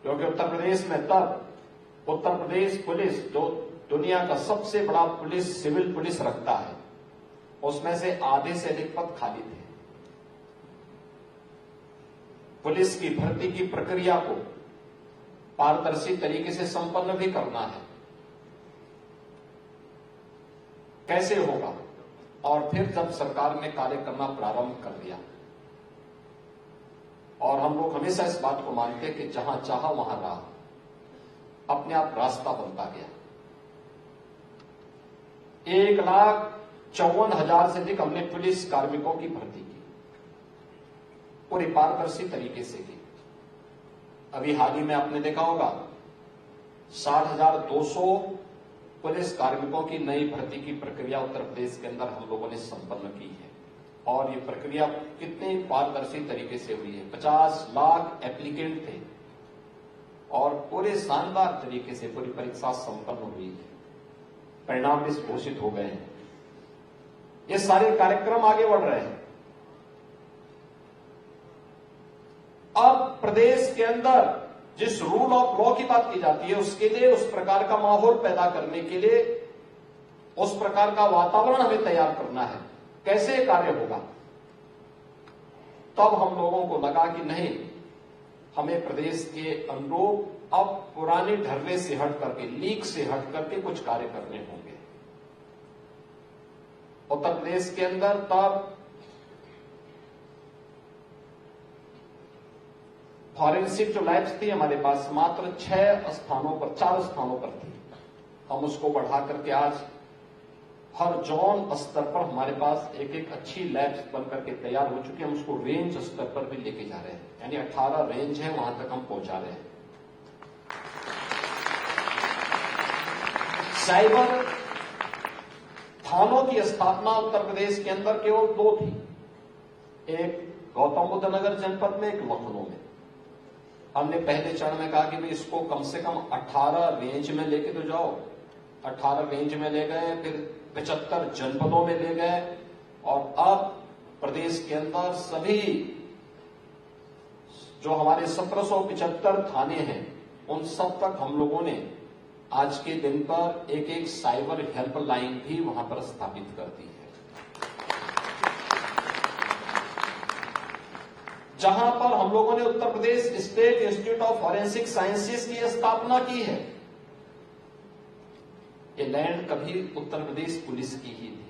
क्योंकि उत्तर प्रदेश में तब उत्तर प्रदेश पुलिस जो दुनिया का सबसे बड़ा पुलिस सिविल पुलिस रखता है, उसमें से आधे से अधिक पद खाली थे। पुलिस की भर्ती की प्रक्रिया को पारदर्शी तरीके से संपन्न भी करना है। कैसे होगा? और फिर जब सरकार ने कार्य करना प्रारंभ कर दिया, और हम लोग हमेशा इस बात को मानते हैं कि जहां चाहा वहां राह, अपने आप रास्ता बनता गया। 1,54,000 से अधिक हमने पुलिस कार्मिकों की भर्ती की, पूरी पारदर्शी तरीके से की। अभी हाल ही में आपने देखा होगा 60,200 पुलिस कार्मिकों की नई भर्ती की प्रक्रिया उत्तर प्रदेश के अंदर हम लोगों ने संपन्न की है। और ये प्रक्रिया कितनी पारदर्शी तरीके से हुई है। 50 लाख एप्लीकेंट थे और पूरे शानदार तरीके से पूरी परीक्षा संपन्न हुई है। परिणाम भी घोषित हो गए हैं। ये सारे कार्यक्रम आगे बढ़ रहे हैं। अब प्रदेश के अंदर जिस रूल ऑफ लॉ की बात की जाती है, उसके लिए उस प्रकार का माहौल पैदा करने के लिए उस प्रकार का वातावरण हमें तैयार करना है। कैसे कार्य होगा? तब हम लोगों को लगा कि नहीं, हमें प्रदेश के अनुरूप अब पुराने ढर्रे से हट करके, लीक से हट करके कुछ कार्य करने होंगे। उत्तर प्रदेश के अंदर तब फॉरेंसिक जो लैब्स थी हमारे पास मात्र 4 स्थानों पर थी। हम उसको बढ़ा करके आज हर जोन स्तर पर हमारे पास एक अच्छी लैब्स बन करके तैयार हो चुकी है। हम उसको रेंज स्तर पर भी लेके जा रहे हैं, यानी 18 रेंज है, वहां तक हम पहुंचा रहे हैं। साइबर थानों की स्थापना उत्तर प्रदेश के अंदर केवल 2 थी, एक गौतम बुद्ध नगर जनपद में, एक लखनऊ में। हमने पहले चरण में कहा कि भाई इसको कम से कम 18 रेंज में लेके तो जाओ। 18 रेंज में ले गए, फिर 75 जनपदों में ले गए, और अब प्रदेश के अंदर सभी जो हमारे 1775 थाने हैं, उन सब तक हम लोगों ने आज के दिन पर एक साइबर हेल्पलाइन भी वहां पर स्थापित कर दी है, जहां पर हम लोगों ने Uttar Pradesh state institute of forensic sciences की स्थापना की है। ये लैंड कभी उत्तर प्रदेश पुलिस की ही थी,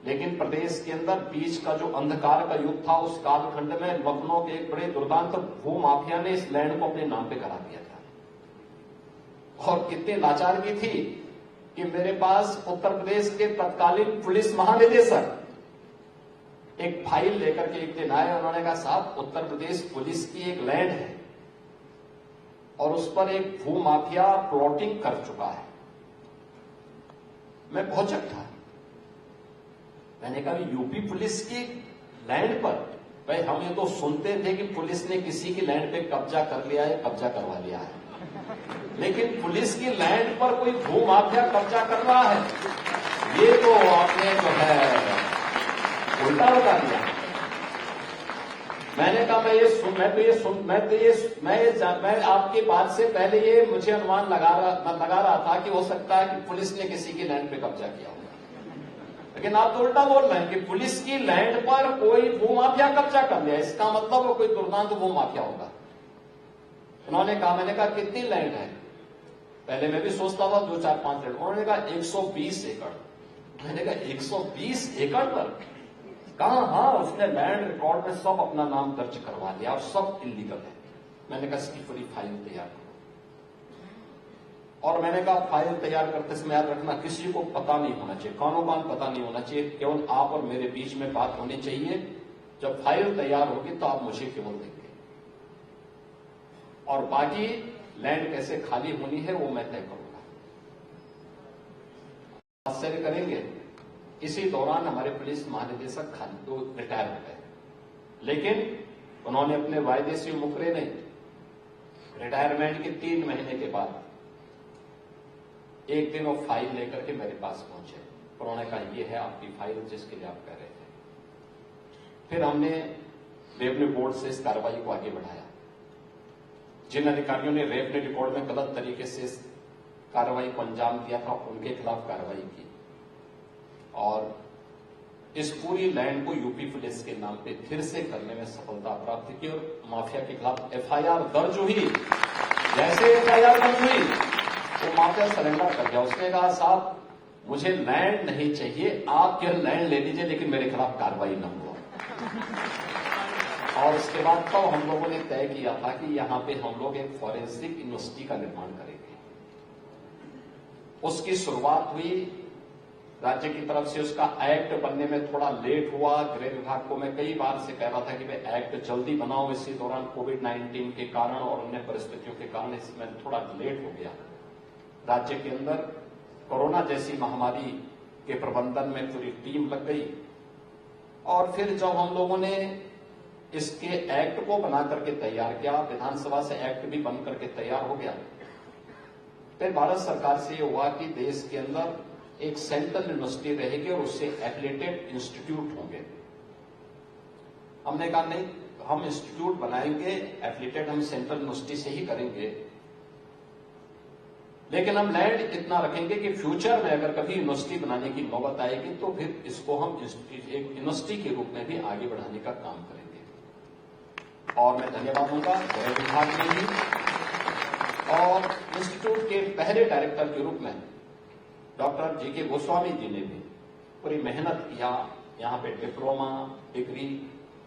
लेकिन प्रदेश के अंदर बीच का जो अंधकार का युग था, उस कालखंड में लखनऊ के एक बड़े दुर्दांत भू माफिया ने इस लैंड को अपने नाम पे करा दिया था। और कितने लाचार भी थी कि मेरे पास उत्तर प्रदेश के तत्कालीन पुलिस महानिदेशक एक फाइल लेकर के एक दिन आए। उन्होंने कहा, साहब उत्तर प्रदेश पुलिस की एक लैंड है और उस पर एक भू माफिया प्लॉटिंग कर चुका है। मैं भौचक था। मैंने कहा, यूपी पुलिस की लैंड पर? भाई हम ये तो सुनते थे कि पुलिस ने किसी की लैंड पे कब्जा कर लिया है, कब्जा करवा लिया है, लेकिन पुलिस की लैंड पर कोई भू माफिया कब्जा कर रहा है, ये तो आपने जो है उल्टा बता दिया। मैंने कहा मैं आपकी बात से पहले ये मुझे अनुमान लगा रहा था कि हो सकता है कि पुलिस ने किसी की लैंड पे कब्जा किया होगा, लेकिन आप तो उल्टा बोल रहे हैं कि पुलिस की लैंड पर कोई भू माफिया कब्जा कर लिया। इसका मतलब वो कोई दुर्दांत भू माफिया होगा। उन्होंने कहा, मैंने कहा कितनी लैंड है? पहले मैं भी सोचता था 2, 4, 5 एकड़। उन्होंने कहा 120 एकड़। मैंने कहा 120 एकड़ पर? कहा, हाँ, उसने लैंड रिकॉर्ड में सब अपना नाम दर्ज करवा लिया और सब इलीगल है। मैंने कहा इसकी पूरी फाइल तैयार करो। और मैंने कहा फाइल तैयार करते समय याद रखना, किसी को पता नहीं होना चाहिए, कानों कान पता नहीं होना चाहिए, केवल आप और मेरे बीच में बात होनी चाहिए। जब फाइल तैयार होगी तो आप मुझे केवल देंगे, और बाकी लैंड कैसे खाली होनी है वो मैं तय करूंगा। आश्चर्य करेंगे, इसी दौरान हमारे पुलिस महानिदेशक खाली तो रिटायर हो गए, लेकिन उन्होंने अपने वायदे से मुकरे नहीं। रिटायरमेंट के 3 महीने के बाद एक दिन वो फाइल लेकर के मेरे पास पहुंचे। उन्होंने कहा, ये है आपकी फाइल जिसके लिए आप कह रहे थे। फिर हमने रेवेन्यू बोर्ड से इस कार्रवाई को आगे बढ़ाया। जिन अधिकारियों ने रेवेन्यू रिकॉर्ड में गलत तरीके से कार्रवाई को अंजाम दिया था उनके खिलाफ कार्रवाई की और इस पूरी लैंड को यूपी पुलिस के नाम पे फिर से करने में सफलता प्राप्त की और माफिया के खिलाफ एफआईआर दर्ज हुई। जैसे एफआईआर दर्ज हुई वो माफिया सरेंडर कर गया। उसने कहा साहब मुझे लैंड नहीं चाहिए, आप यह लैंड ले लीजिए लेकिन मेरे खिलाफ कार्रवाई न हो। और उसके बाद तो हम लोगों ने तय किया था कि यहां पे हम लोग एक फॉरेंसिक यूनिवर्सिटी का निर्माण करेंगे। उसकी शुरुआत हुई, राज्य की तरफ से उसका एक्ट बनने में थोड़ा लेट हुआ। गृह विभाग को मैं कई बार से कह रहा था कि भाई एक्ट जल्दी बनाओ, इसी दौरान कोविड-19 के कारण और अन्य परिस्थितियों के कारण इसमें थोड़ा लेट हो गया। राज्य के अंदर कोरोना जैसी महामारी के प्रबंधन में पूरी टीम लग गई और फिर जब हम लोगों ने इसके एक्ट को बना करके तैयार किया, विधानसभा से एक्ट भी बन करके तैयार हो गया, फिर भारत सरकार से ये हुआ कि देश के अंदर एक सेंट्रल यूनिवर्सिटी रहेगी और उससे एफिलिएटेड इंस्टीट्यूट होंगे। हमने कहा नहीं, हम इंस्टीट्यूट बनाएंगे, एफिलिएटेड हम सेंट्रल यूनिवर्सिटी से ही करेंगे, लेकिन हम लैंड इतना रखेंगे कि फ्यूचर में अगर कभी यूनिवर्सिटी बनाने की नौबत आएगी तो फिर इसको हम एक यूनिवर्सिटी के रूप में भी आगे बढ़ाने का काम करेंगे। और मैं धन्यवाद दूंगा गृह विभाग में भी और इंस्टीट्यूट के पहले डायरेक्टर के रूप में डॉक्टर जी.के. गोस्वामी जी ने भी पूरी मेहनत किया। यहाँ पे डिप्लोमा, डिग्री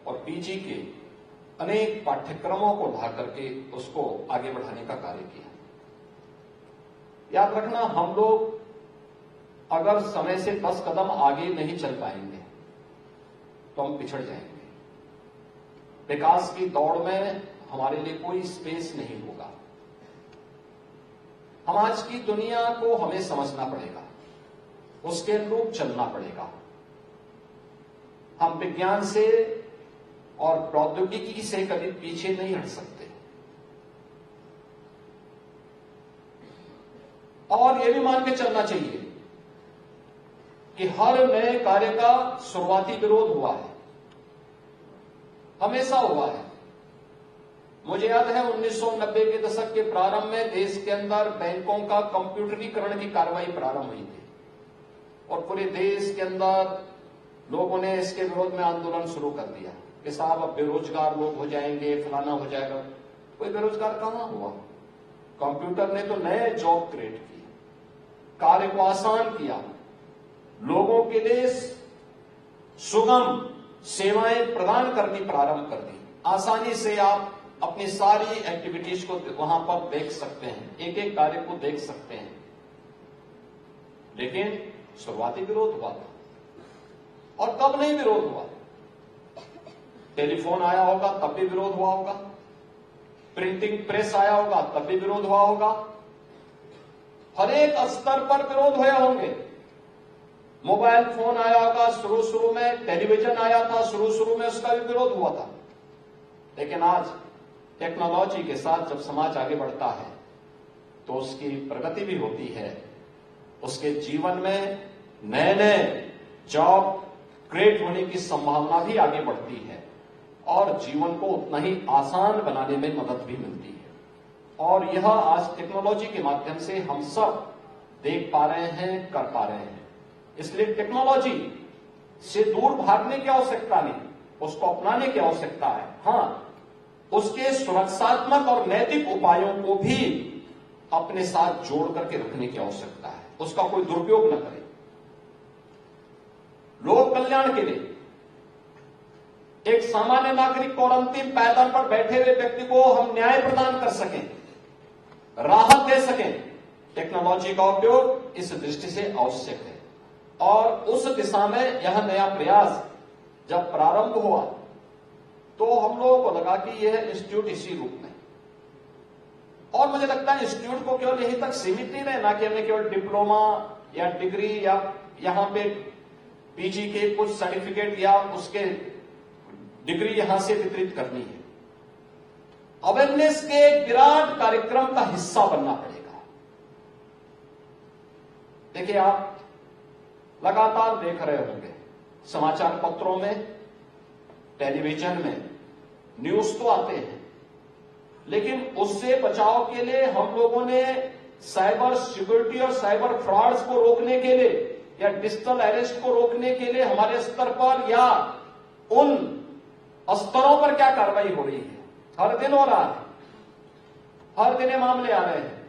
और पीजी के अनेक पाठ्यक्रमों को ला करके उसको आगे बढ़ाने का कार्य किया। याद रखना, हम लोग अगर समय से 10 कदम आगे नहीं चल पाएंगे तो हम पिछड़ जाएंगे। विकास की दौड़ में हमारे लिए कोई स्पेस नहीं होगा। हम आज की दुनिया को हमें समझना पड़ेगा, उसके अनुरूप चलना पड़ेगा। हम विज्ञान से और प्रौद्योगिकी से कभी पीछे नहीं हट सकते। और यह भी मान के चलना चाहिए कि हर नए कार्य का शुरुआती विरोध हुआ है, हमेशा हुआ है। मुझे याद है 1990 के दशक के प्रारंभ में देश के अंदर बैंकों का कंप्यूटरीकरण की कार्रवाई प्रारंभ हुई थी और पूरे देश के अंदर लोगों ने इसके विरोध में आंदोलन शुरू कर दिया कि साहब अब बेरोजगार लोग हो जाएंगे, फलाना हो जाएगा। कोई बेरोजगार कहां हुआ? कंप्यूटर ने तो नए जॉब क्रिएट किए, कार्य को आसान किया, लोगों के लिए सुगम सेवाएं प्रदान करनी प्रारंभ कर दी। आसानी से आप अपनी सारी एक्टिविटीज को वहां पर देख सकते हैं, एक एक कार्य को देख सकते हैं। लेकिन शुरुआती विरोध हुआ था। और कब नहीं विरोध हुआ? टेलीफोन आया होगा तब भी विरोध हुआ होगा, प्रिंटिंग प्रेस आया होगा तब भी विरोध हुआ होगा, हर एक स्तर पर विरोध हुए होंगे। मोबाइल फोन आया होगा शुरू में, टेलीविजन आया था शुरू में, उसका भी विरोध हुआ था। लेकिन आज टेक्नोलॉजी के साथ जब समाज आगे बढ़ता है तो उसकी प्रगति भी होती है, उसके जीवन में नए नए जॉब क्रिएट होने की संभावना भी आगे बढ़ती है और जीवन को उतना ही आसान बनाने में मदद भी मिलती है। और यह आज टेक्नोलॉजी के माध्यम से हम सब देख पा रहे हैं, कर पा रहे हैं। इसलिए टेक्नोलॉजी से दूर भागने की आवश्यकता नहीं, उसको अपनाने की आवश्यकता है। हाँ, उसके सुरक्षात्मक और नैतिक उपायों को भी अपने साथ जोड़ करके रखने की आवश्यकता है, उसका कोई दुरुपयोग न करें। लोक कल्याण के लिए एक सामान्य नागरिक और अंतिम पायदान पर बैठे हुए व्यक्ति को हम न्याय प्रदान कर सकें, राहत दे सकें, टेक्नोलॉजी का उपयोग इस दृष्टि से आवश्यक है। और उस दिशा में यह नया प्रयास जब प्रारंभ हुआ तो हम लोगों को लगा कि यह इंस्टीट्यूट इसी रूप में, और मुझे लगता है इंस्टीट्यूट को केवल यहीं तक सीमित नहीं रहना कि हमें केवल डिप्लोमा या डिग्री या यहां पे पीजी के कुछ सर्टिफिकेट या उसके डिग्री यहां से वितरित करनी है। अवेयरनेस के विराट कार्यक्रम का हिस्सा बनना पड़ेगा। देखिए, आप लगातार देख रहे होंगे समाचार पत्रों में, टेलीविजन में न्यूज तो आते हैं, लेकिन उससे बचाव के लिए हम लोगों ने साइबर सिक्योरिटी और साइबर फ्रॉड्स को रोकने के लिए या डिजिटल अरेस्ट को रोकने के लिए हमारे स्तर पर या उन स्तरों पर क्या कार्रवाई हो रही है। हर दिन हो रहा है, हर दिन ये मामले आ रहे हैं।